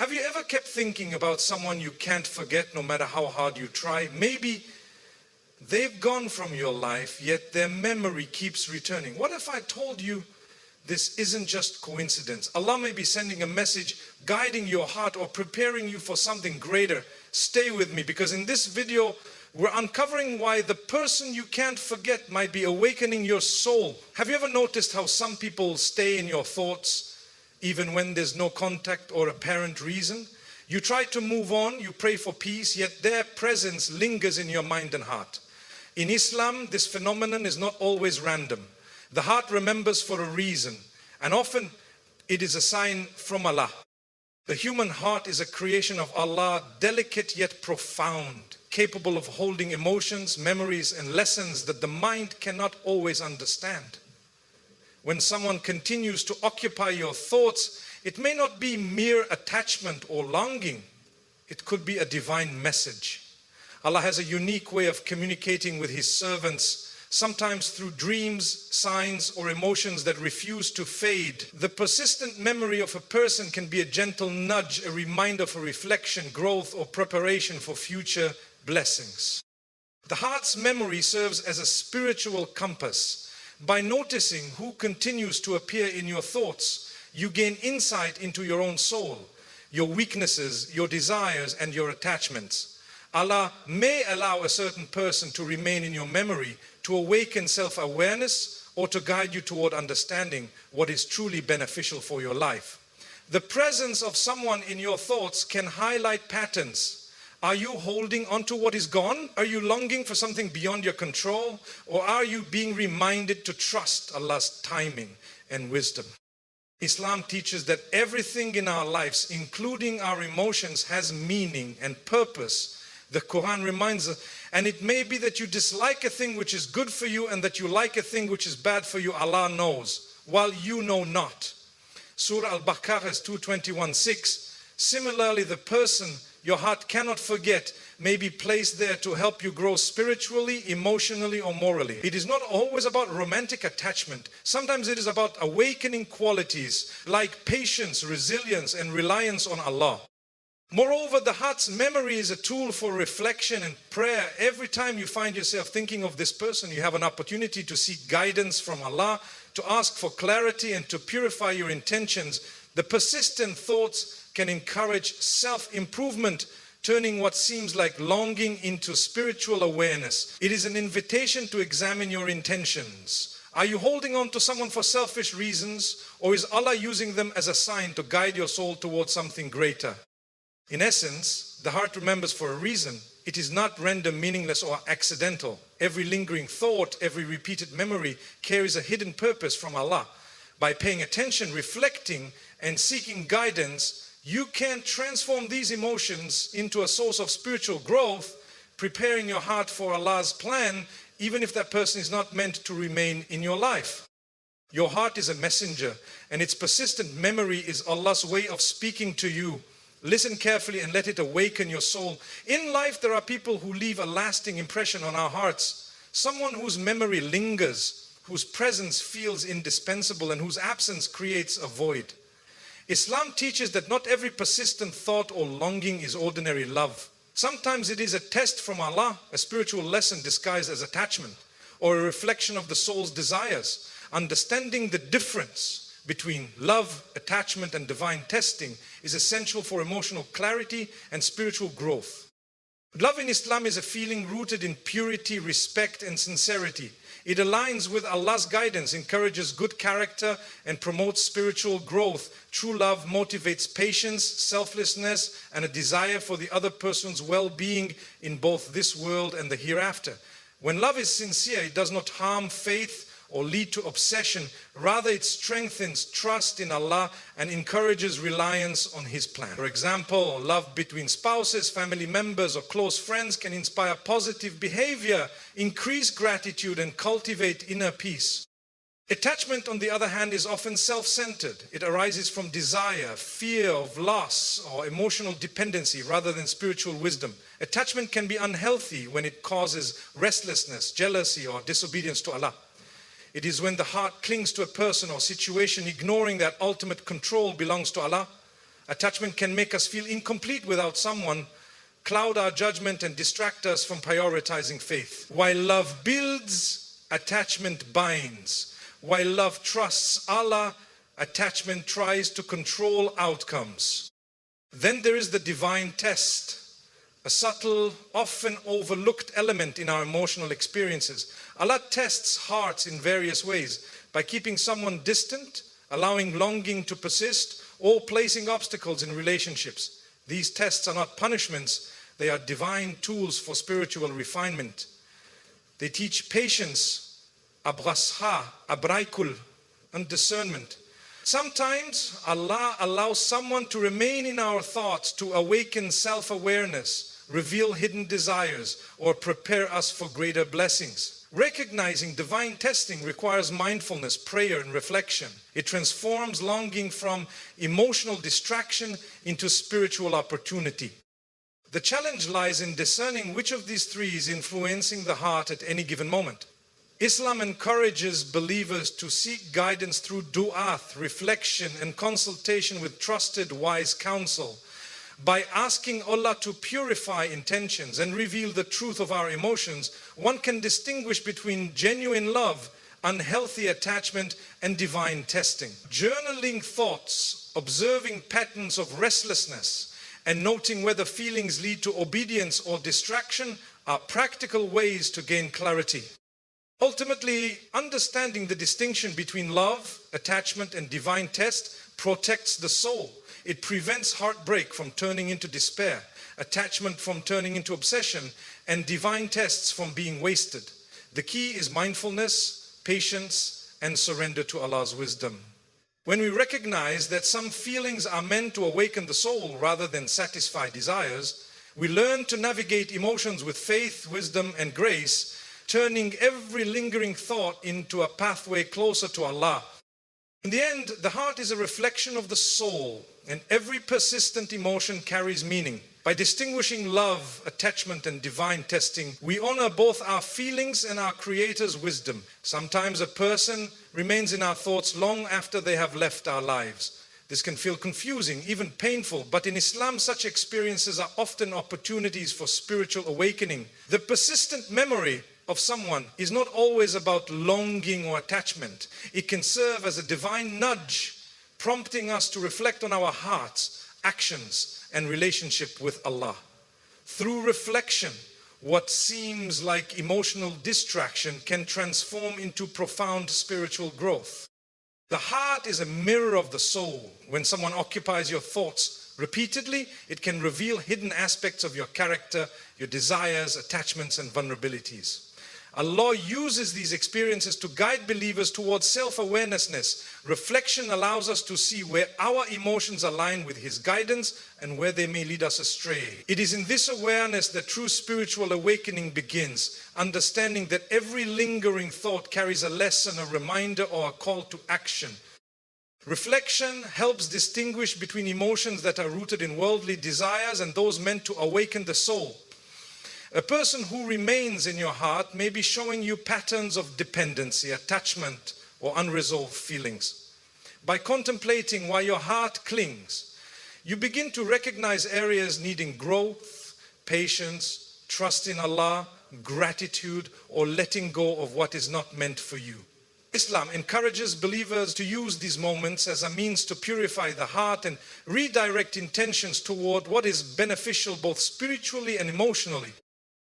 Have you ever kept thinking about someone you can't forget no matter how hard you try? Maybe they've gone from your life, yet their memory keeps returning. What if I told you this isn't just coincidence? Allah may be sending a message, guiding your heart or preparing you for something greater. Stay with me, because in this video, we're uncovering why the person you can't forget might be awakening your soul. Have you ever noticed how some people stay in your thoughts even when there's no contact or apparent reason? You try to move on, you pray for peace, yet their presence lingers in your mind and heart. In Islam, this phenomenon is not always random. The heart remembers for a reason, and often it is a sign from Allah. The human heart is a creation of Allah, delicate yet profound, capable of holding emotions, memories, and lessons that the mind cannot always understand. When someone continues to occupy your thoughts, it may not be mere attachment or longing. It could be a divine message. Allah has a unique way of communicating with His servants, sometimes through dreams, signs, or emotions that refuse to fade. The persistent memory of a person can be a gentle nudge, a reminder for reflection, growth, or preparation for future blessings. The heart's memory serves as a spiritual compass. By noticing who continues to appear in your thoughts, you gain insight into your own soul, your weaknesses, your desires, and your attachments. Allah may allow a certain person to remain in your memory to awaken self-awareness or to guide you toward understanding what is truly beneficial for your life. The presence of someone in your thoughts can highlight patterns. Are you holding onto what is gone? Are you longing for something beyond your control? Or are you being reminded to trust Allah's timing and wisdom? Islam teaches that everything in our lives, including our emotions, has meaning and purpose. The Quran reminds us, and it may be that you dislike a thing which is good for you and that you like a thing which is bad for you. Allah knows, while you know not. Surah Al-Baqarah 221:6. Similarly, the person your heart cannot forget may be placed there to help you grow spiritually, emotionally, or morally. It is not always about romantic attachment. Sometimes it is about awakening qualities like patience, resilience, and reliance on Allah. Moreover, the heart's memory is a tool for reflection and prayer. Every time you find yourself thinking of this person, you have an opportunity to seek guidance from Allah, to ask for clarity, and to purify your intentions. The persistent thoughts can encourage self-improvement, turning what seems like longing into spiritual awareness. It is an invitation to examine your intentions. Are you holding on to someone for selfish reasons, or is Allah using them as a sign to guide your soul towards something greater? In essence, the heart remembers for a reason. It is not random, meaningless, or accidental. Every lingering thought, every repeated memory carries a hidden purpose from Allah. By paying attention, reflecting, and seeking guidance, you can transform these emotions into a source of spiritual growth, preparing your heart for Allah's plan, even if that person is not meant to remain in your life. Your heart is a messenger, and its persistent memory is Allah's way of speaking to you. Listen carefully and let it awaken your soul. In life, there are people who leave a lasting impression on our hearts. Someone whose memory lingers, whose presence feels indispensable, and whose absence creates a void. Islam teaches that not every persistent thought or longing is ordinary love. Sometimes it is a test from Allah, a spiritual lesson disguised as attachment, or a reflection of the soul's desires. Understanding the difference between love, attachment, and divine testing is essential for emotional clarity and spiritual growth. Love in Islam is a feeling rooted in purity, respect, and sincerity. It aligns with Allah's guidance, encourages good character, and promotes spiritual growth. True love motivates patience, selflessness, and a desire for the other person's well-being in both this world and the hereafter. When love is sincere, it does not harm faith or lead to obsession. Rather, it strengthens trust in Allah and encourages reliance on His plan. For example, love between spouses, family members, or close friends can inspire positive behavior, increase gratitude, and cultivate inner peace. Attachment, on the other hand, is often self-centered. It arises from desire, fear of loss, or emotional dependency rather than spiritual wisdom. Attachment can be unhealthy when it causes restlessness, jealousy, or disobedience to Allah. It is when the heart clings to a person or situation, ignoring that ultimate control belongs to Allah. Attachment can make us feel incomplete without someone, cloud our judgment, and distract us from prioritizing faith. While love builds, attachment binds. While love trusts Allah, attachment tries to control outcomes. Then there is the divine test, a subtle, often overlooked element in our emotional experiences. Allah tests hearts in various ways, by keeping someone distant, allowing longing to persist, or placing obstacles in relationships. These tests are not punishments, they are divine tools for spiritual refinement. They teach patience, abrasha, abraikul, and discernment. Sometimes Allah allows someone to remain in our thoughts to awaken self-awareness, reveal hidden desires, or prepare us for greater blessings. Recognizing divine testing requires mindfulness, prayer, and reflection. It transforms longing from emotional distraction into spiritual opportunity. The challenge lies in discerning which of these three is influencing the heart at any given moment. Islam encourages believers to seek guidance through du'ath, reflection, and consultation with trusted, wise counsel. By asking Allah to purify intentions and reveal the truth of our emotions, one can distinguish between genuine love, unhealthy attachment, and divine testing. Journaling thoughts, observing patterns of restlessness, and noting whether feelings lead to obedience or distraction are practical ways to gain clarity. Ultimately, understanding the distinction between love, attachment, and divine test protects the soul. It prevents heartbreak from turning into despair, attachment from turning into obsession, and divine tests from being wasted. The key is mindfulness, patience, and surrender to Allah's wisdom. When we recognize that some feelings are meant to awaken the soul rather than satisfy desires, we learn to navigate emotions with faith, wisdom, and grace, turning every lingering thought into a pathway closer to Allah. In the end, the heart is a reflection of the soul, and every persistent emotion carries meaning. By distinguishing love, attachment, and divine testing, we honor both our feelings and our Creator's wisdom. Sometimes a person remains in our thoughts long after they have left our lives. This can feel confusing, even painful, but in Islam, such experiences are often opportunities for spiritual awakening. The persistent memory of someone is not always about longing or attachment. It can serve as a divine nudge, prompting us to reflect on our hearts, actions, and relationship with Allah. Through reflection, what seems like emotional distraction can transform into profound spiritual growth. The heart is a mirror of the soul. When someone occupies your thoughts repeatedly, it can reveal hidden aspects of your character, your desires, attachments, and vulnerabilities. Allah uses these experiences to guide believers towards self-awareness. Reflection allows us to see where our emotions align with His guidance and where they may lead us astray. It is in this awareness that true spiritual awakening begins, understanding that every lingering thought carries a lesson, a reminder, or a call to action. Reflection helps distinguish between emotions that are rooted in worldly desires and those meant to awaken the soul. A person who remains in your heart may be showing you patterns of dependency, attachment, or unresolved feelings. By contemplating why your heart clings, you begin to recognize areas needing growth, patience, trust in Allah, gratitude, or letting go of what is not meant for you. Islam encourages believers to use these moments as a means to purify the heart and redirect intentions toward what is beneficial both spiritually and emotionally.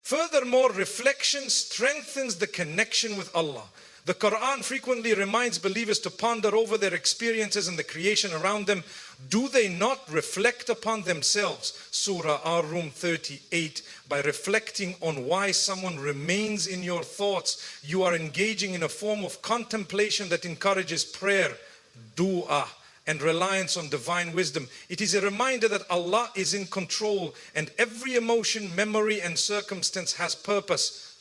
Furthermore, reflection strengthens the connection with Allah. The Quran frequently reminds believers to ponder over their experiences and the creation around them. Do they not reflect upon themselves? Surah Ar-Rum 38. By reflecting on why someone remains in your thoughts, you are engaging in a form of contemplation that encourages prayer, dua, and reliance on divine wisdom. It is a reminder that Allah is in control and every emotion, memory, and circumstance has purpose.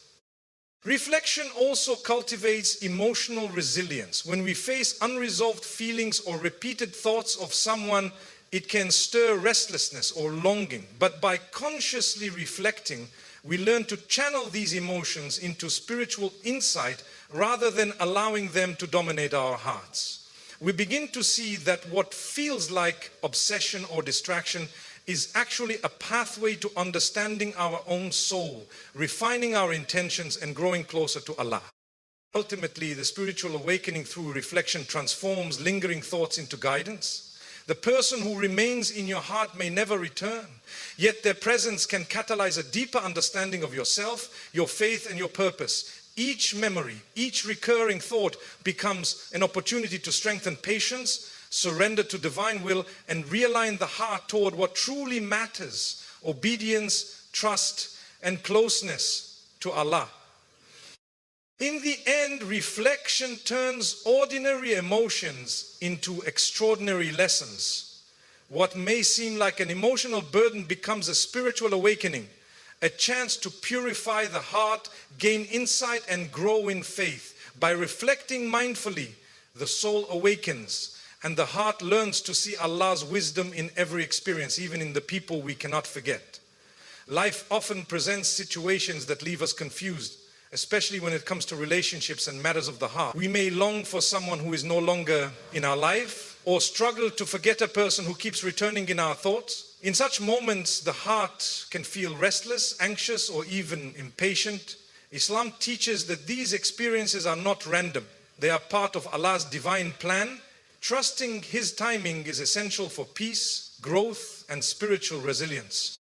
Reflection also cultivates emotional resilience. When we face unresolved feelings or repeated thoughts of someone, it can stir restlessness or longing. But by consciously reflecting, we learn to channel these emotions into spiritual insight rather than allowing them to dominate our hearts. we begin to see that what feels like obsession or distraction is actually a pathway to understanding our own soul, refining our intentions and growing closer to Allah. Ultimately, the spiritual awakening through reflection transforms lingering thoughts into guidance. The person who remains in your heart may never return, yet their presence can catalyze a deeper understanding of yourself, your faith, and your purpose. Each memory, each recurring thought becomes an opportunity to strengthen patience, surrender to divine will, and realign the heart toward what truly matters: obedience, trust, and closeness to Allah. In the end, reflection turns ordinary emotions into extraordinary lessons. What may seem like an emotional burden becomes a spiritual awakening, a chance to purify the heart, gain insight, and grow in faith. By reflecting mindfully, the soul awakens, and the heart learns to see Allah's wisdom in every experience, even in the people we cannot forget. Life often presents situations that leave us confused, especially when it comes to relationships and matters of the heart. We may long for someone who is no longer in our life, or struggle to forget a person who keeps returning in our thoughts. In such moments, the heart can feel restless, anxious, or even impatient. Islam teaches that these experiences are not random. They are part of Allah's divine plan. Trusting His timing is essential for peace, growth, and spiritual resilience.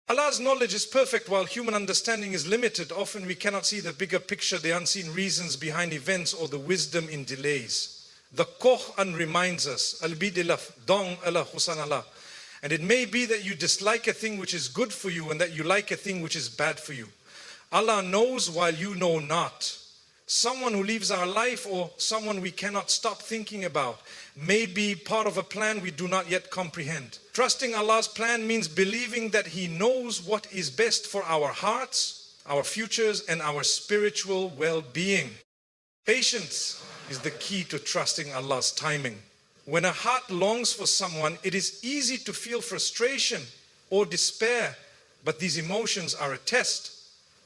Allah's knowledge is perfect while human understanding is limited. Often we cannot see the bigger picture, the unseen reasons behind events, or the wisdom in delays. The Quran reminds us, Al-Bidilaf dong Allah Husan Allah. And it may be that you dislike a thing which is good for you and that you like a thing which is bad for you. Allah knows while you know not. Someone who leaves our life, or someone we cannot stop thinking about, may be part of a plan we do not yet comprehend. Trusting Allah's plan means believing that He knows what is best for our hearts, our futures, and our spiritual well-being. Patience is the key to trusting Allah's timing. When a heart longs for someone, it is easy to feel frustration or despair, but these emotions are a test.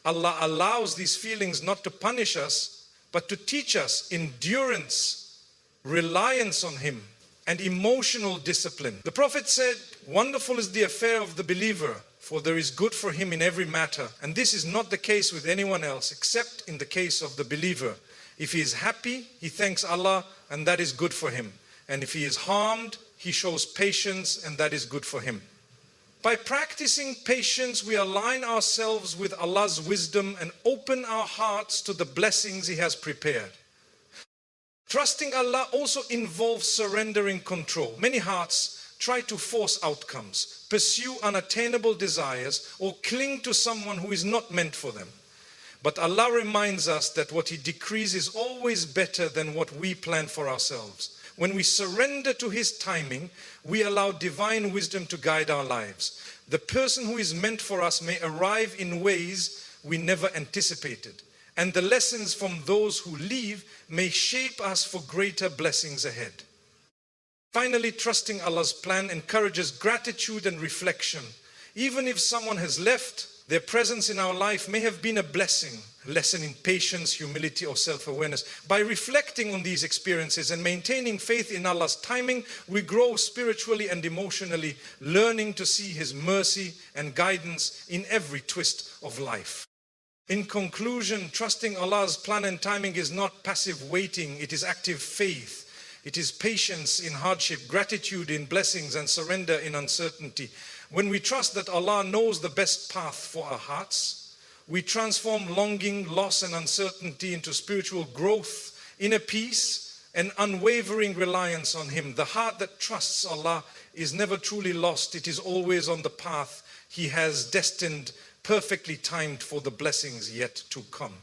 Allah allows these feelings not to punish us, but to teach us endurance, reliance on Him, and emotional discipline. The Prophet said, "Wonderful is the affair of the believer, for there is good for him in every matter." And this is not the case with anyone else, except in the case of the believer. If he is happy, he thanks Allah, and that is good for him. And if he is harmed, he shows patience, and that is good for him. By practicing patience, we align ourselves with Allah's wisdom and open our hearts to the blessings He has prepared. Trusting Allah also involves surrendering control. Many hearts try to force outcomes, pursue unattainable desires, or cling to someone who is not meant for them. But Allah reminds us that what He decrees is always better than what we plan for ourselves. When we surrender to His timing, we allow divine wisdom to guide our lives. The person who is meant for us may arrive in ways we never anticipated, and the lessons from those who leave may shape us for greater blessings ahead. Finally, trusting Allah's plan encourages gratitude and reflection. Even if someone has left, their presence in our life may have been a blessing, a lesson in patience, humility, or self-awareness. By reflecting on these experiences and maintaining faith in Allah's timing, we grow spiritually and emotionally, learning to see His mercy and guidance in every twist of life. In conclusion, trusting Allah's plan and timing is not passive waiting, it is active faith. It is patience in hardship, gratitude in blessings, and surrender in uncertainty. When we trust that Allah knows the best path for our hearts, we transform longing, loss, and uncertainty into spiritual growth, inner peace, and unwavering reliance on Him. The heart that trusts Allah is never truly lost. It is always on the path He has destined, perfectly timed for the blessings yet to come.